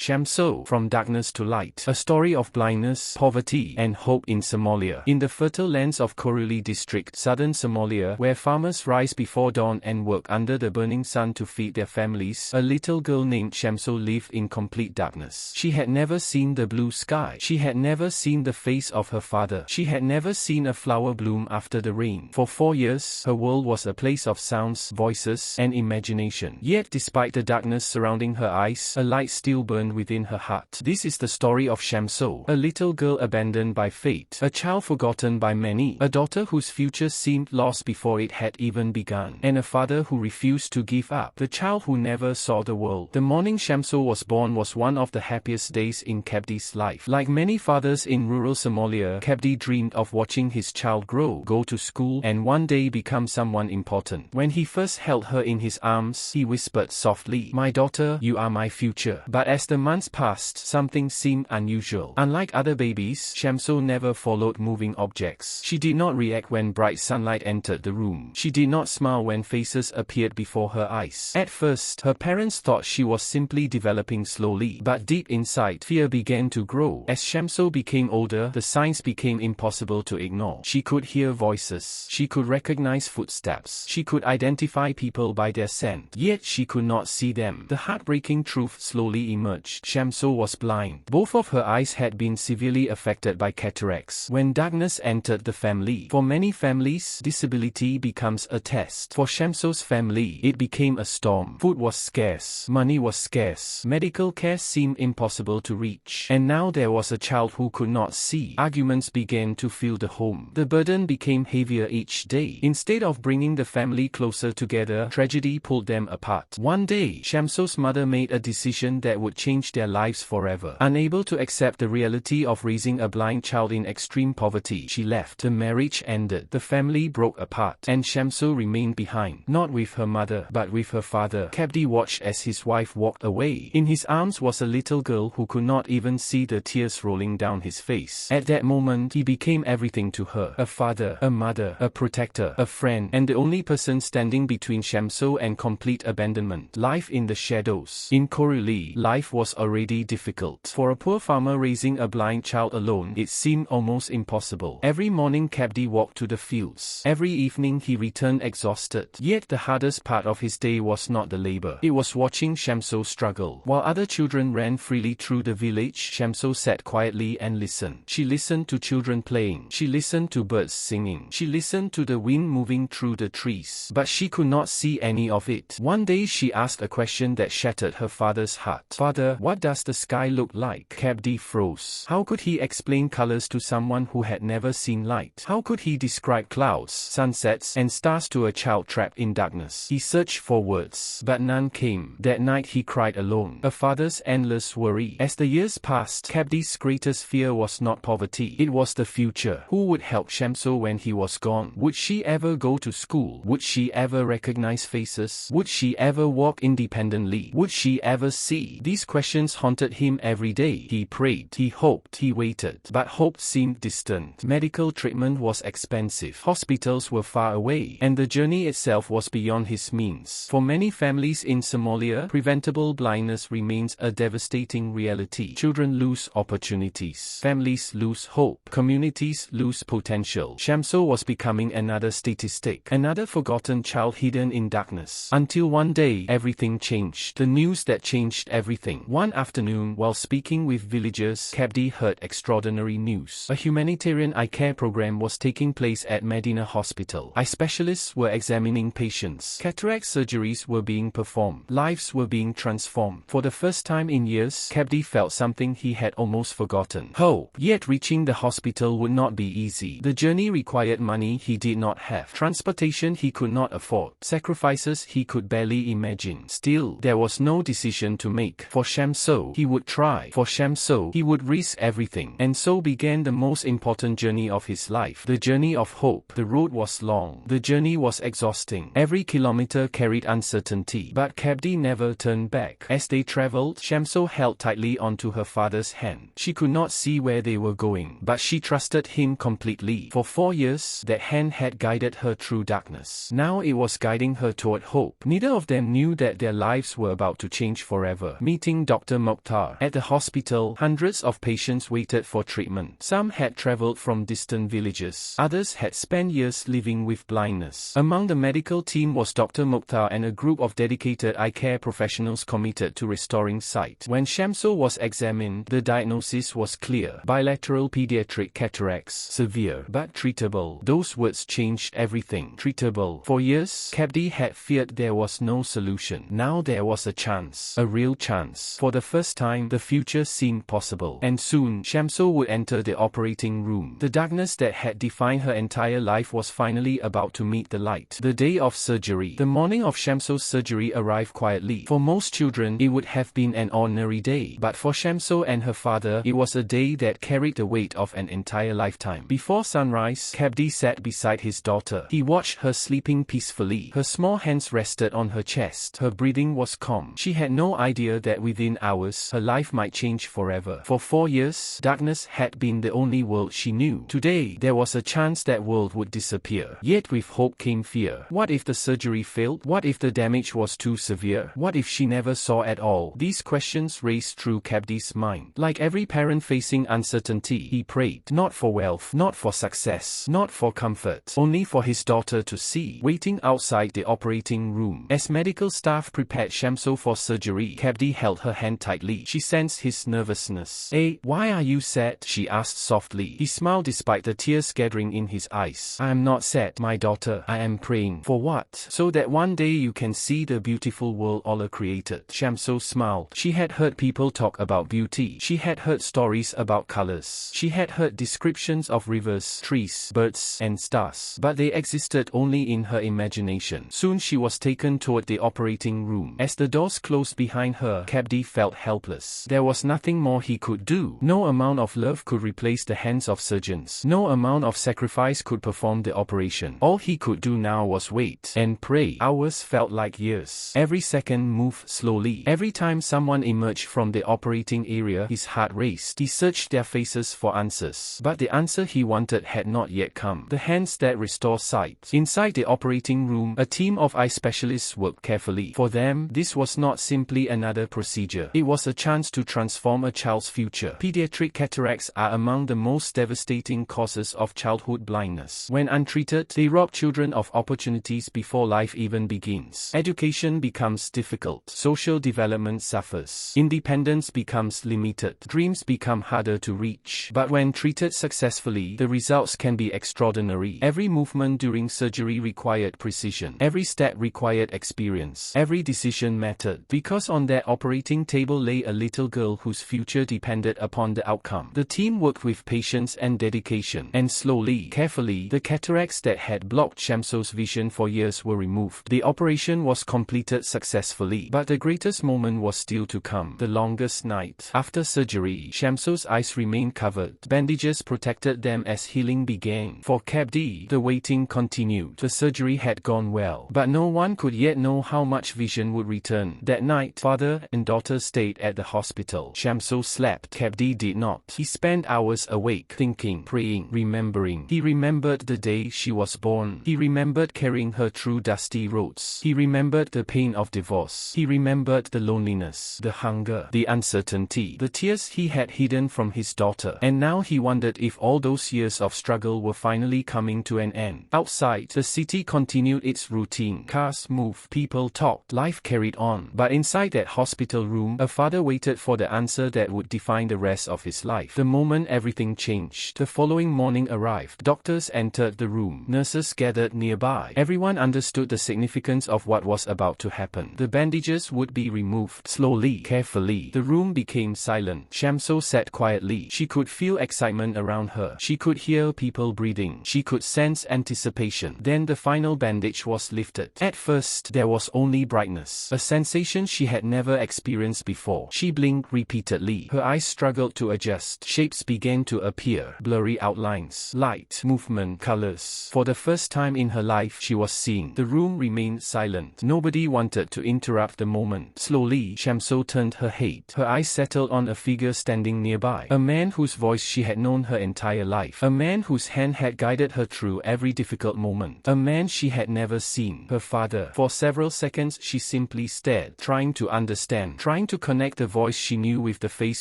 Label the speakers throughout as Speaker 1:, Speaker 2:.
Speaker 1: Shamso, From Darkness to Light, a story of blindness, poverty, and hope in Somalia. In the fertile lands of Qoryooley district, southern Somalia, where farmers rise before dawn and work under the burning sun to feed their families, a little girl named Shamso lived in complete darkness. She had never seen the blue sky. She had never seen the face of her father. She had never seen a flower bloom after the rain. For 4 years, her world was a place of sounds, voices, and imagination. Yet despite the darkness surrounding her eyes, a light still burned within her heart. This is the story of Shamso, a little girl abandoned by fate, a child forgotten by many, a daughter whose future seemed lost before it had even begun, and a father who refused to give up, the child who never saw the world. The morning Shamso was born was one of the happiest days in Kabdi's life. Like many fathers in rural Somalia, Kabdi dreamed of watching his child grow, go to school, and one day become someone important. When he first held her in his arms, he whispered softly, "My daughter, you are my future." But as the months passed, something seemed unusual. Unlike other babies, Shamso never followed moving objects. She did not react when bright sunlight entered the room. She did not smile when faces appeared before her eyes. At first, her parents thought she was simply developing slowly, but deep inside, fear began to grow. As Shamso became older, the signs became impossible to ignore. She could hear voices. She could recognize footsteps. She could identify people by their scent. Yet she could not see them. The heartbreaking truth slowly emerged. Shamso was blind. Both of her eyes had been severely affected by cataracts. When darkness entered the family, for many families, disability becomes a test. For Shamso's family, it became a storm. Food was scarce. Money was scarce. Medical care seemed impossible to reach. And now there was a child who could not see. Arguments began to fill the home. The burden became heavier each day. Instead of bringing the family closer together, tragedy pulled them apart. One day, Shamso's mother made a decision that would change their lives forever. Unable to accept the reality of raising a blind child in extreme poverty, she left. The marriage ended. The family broke apart, and Shamso remained behind, not with her mother, but with her father. Kabdi watched as his wife walked away. In his arms was a little girl who could not even see the tears rolling down his face. At that moment, he became everything to her: a father, a mother, a protector, a friend, and the only person standing between Shamso and complete abandonment. Life in the shadows. In Qoryooley, life was already difficult. For a poor farmer raising a blind child alone, it seemed almost impossible. Every morning Kabdi walked to the fields. Every evening he returned exhausted. Yet the hardest part of his day was not the labor. It was watching Shamso struggle. While other children ran freely through the village, Shamso sat quietly and listened. She listened to children playing. She listened to birds singing. She listened to the wind moving through the trees. But she could not see any of it. One day she asked a question that shattered her father's heart. "Father, what does the sky look like?" Kabdi froze. How could he explain colors to someone who had never seen light? How could he describe clouds, sunsets, and stars to a child trapped in darkness? He searched for words, but none came. That night he cried alone, a father's endless worry. As the years passed, Kabdi's greatest fear was not poverty. It was the future. Who would help Shamso when he was gone? Would she ever go to school? Would she ever recognize faces? Would she ever walk independently? Would she ever see? These questions haunted him every day. He prayed, he hoped, he waited. But hope seemed distant. Medical treatment was expensive. Hospitals were far away, and the journey itself was beyond his means. For many families in Somalia, preventable blindness remains a devastating reality. Children lose opportunities. Families lose hope. Communities lose potential. Shamso was becoming another statistic, another forgotten child hidden in darkness. Until one day, everything changed. The news that changed everything. One afternoon, while speaking with villagers, Kabdi heard extraordinary news. A humanitarian eye care program was taking place at Medina Hospital. Eye specialists were examining patients. Cataract surgeries were being performed. Lives were being transformed. For the first time in years, Kabdi felt something he had almost forgotten: hope. Yet reaching the hospital would not be easy. The journey required money he did not have, transportation he could not afford, sacrifices he could barely imagine. Still, there was no decision to make. For Shamso, he would try. For Shamso, he would risk everything. And so began the most important journey of his life, the journey of hope. The road was long. The journey was exhausting. Every kilometer carried uncertainty. But Kabdi never turned back. As they traveled, Shamso held tightly onto her father's hand. She could not see where they were going, but she trusted him completely. For 4 years, that hand had guided her through darkness. Now it was guiding her toward hope. Neither of them knew that their lives were about to change forever. Meeting Dr. Mokhtar. At the hospital, hundreds of patients waited for treatment. Some had traveled from distant villages. Others had spent years living with blindness. Among the medical team was Dr. Mokhtar and a group of dedicated eye care professionals committed to restoring sight. When Shamso was examined, the diagnosis was clear: bilateral pediatric cataracts, severe but treatable. Those words changed everything. Treatable. For years, Kabdi had feared there was no solution. Now there was a chance, a real chance. For the first time, the future seemed possible. And soon, Shamso would enter the operating room. The darkness that had defined her entire life was finally about to meet the light. The day of surgery. The morning of Shamso's surgery arrived quietly. For most children, it would have been an ordinary day. But for Shamso and her father, it was a day that carried the weight of an entire lifetime. Before sunrise, Kabdi sat beside his daughter. He watched her sleeping peacefully. Her small hands rested on her chest. Her breathing was calm. She had no idea that within hours, her life might change forever. For 4 years, darkness had been the only world she knew. Today, there was a chance that world would disappear. Yet with hope came fear. What if the surgery failed? What if the damage was too severe? What if she never saw at all? These questions raced through Kabdi's mind. Like every parent facing uncertainty, he prayed, not for wealth, not for success, not for comfort, only for his daughter to see. Waiting outside the operating room, as medical staff prepared Shamso for surgery, Kabdi held her hand tightly. She sensed his nervousness. Why are you sad?" she asked softly. He smiled despite the tears gathering in his eyes. "I am not sad, my daughter. I am praying." "For what?" "So that one day you can see the beautiful world Allah created." Shamso smiled. She had heard people talk about beauty. She had heard stories about colors. She had heard descriptions of rivers, trees, birds, and stars. But they existed only in her imagination. Soon she was taken toward the operating room. As the doors closed behind her, Kabdi felt helpless. There was nothing more he could do. No amount of love could replace the hands of surgeons. No amount of sacrifice could perform the operation. All he could do now was wait and pray. Hours felt like years. Every second moved slowly. Every time someone emerged from the operating area, his heart raced. He searched their faces for answers. But the answer he wanted had not yet come. The hands that restore sight. Inside the operating room, a team of eye specialists worked carefully. For them, this was not simply another procedure. It was a chance to transform a child's future. Pediatric cataracts are among the most devastating causes of childhood blindness. When untreated, they rob children of opportunities before life even begins. Education becomes difficult. Social development suffers. Independence becomes limited. Dreams become harder to reach. But when treated successfully, the results can be extraordinary. Every movement during surgery required precision. Every step required experience. Every decision mattered. Because on that operating table lay a little girl whose future depended upon the outcome. The team worked with patience and dedication. And slowly, carefully, the cataracts that had blocked Shamso's vision for years were removed. The operation was completed successfully. But the greatest moment was still to come. The longest night. After surgery, Shamso's eyes remained covered. Bandages protected them as healing began. For Kabdi, the waiting continued. The surgery had gone well. But no one could yet know how much vision would return. That night, father and daughter stayed at the hospital. Shamso slept. Kabdi did not. He spent hours awake, thinking, praying, remembering. He remembered the day she was born. He remembered carrying her through dusty roads. He remembered the pain of divorce. He remembered the loneliness, the hunger, the uncertainty, the tears he had hidden from his daughter. And now he wondered if all those years of struggle were finally coming to an end. Outside, the city continued its routine. Cars moved, people talked, life carried on. But inside that hospital room, a father waited for the answer that would define the rest of his life. The moment everything changed, the following morning arrived. Doctors entered the room. Nurses gathered nearby. Everyone understood the significance of what was about to happen. The bandages would be removed. Slowly, carefully, the room became silent. Shamso sat quietly. She could feel excitement around her. She could hear people breathing. She could sense anticipation. Then the final bandage was lifted. At first, there was only brightness, a sensation she had never experienced before. She blinked repeatedly. Her eyes struggled to adjust. Shapes began to appear. Blurry outlines, light, movement, colors. For the first time in her life, she was seeing. The room remained silent. Nobody wanted to interrupt the moment. Slowly, Shamso turned her head. Her eyes settled on a figure standing nearby. A man whose voice she had known her entire life. A man whose hand had guided her through every difficult moment. A man she had never seen. Her father. For several seconds, she simply stared, trying to understand, trying trying to connect the voice she knew with the face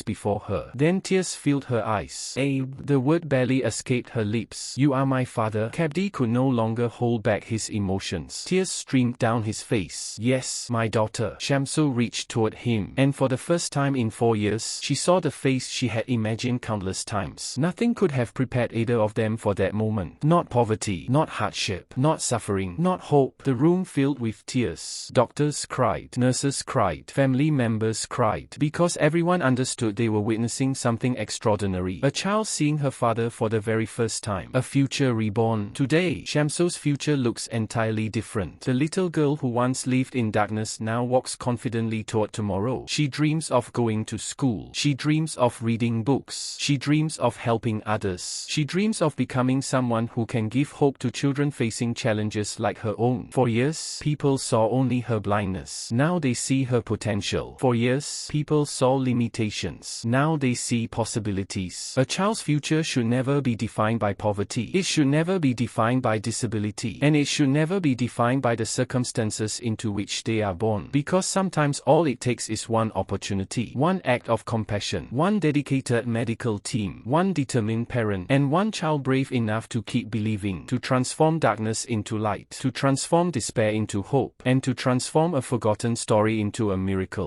Speaker 1: before her. Then tears filled her eyes. Abe, the word barely escaped her lips. You are my father. Cabdi could no longer hold back his emotions. Tears streamed down his face. Yes, my daughter. Shamso reached toward him, and for the first time in 4 years, she saw the face she had imagined countless times. Nothing could have prepared either of them for that moment. Not poverty, not hardship, not suffering, not hope. The room filled with tears. Doctors cried, nurses cried, family members cried, because everyone understood they were witnessing something extraordinary. A child seeing her father for the very first time. A future reborn. Today, Shamso's future looks entirely different. The little girl who once lived in darkness now walks confidently toward tomorrow. She dreams of going to school. She dreams of reading books. She dreams of helping others. She dreams of becoming someone who can give hope to children facing challenges like her own. For years, people saw only her blindness. Now they see her potential. For years, people saw limitations. Now they see possibilities. A child's future should never be defined by poverty. It should never be defined by disability. And it should never be defined by the circumstances into which they are born. Because sometimes all it takes is one opportunity, one act of compassion, one dedicated medical team, one determined parent, and one child brave enough to keep believing, to transform darkness into light, to transform despair into hope, and to transform a forgotten story into a miracle.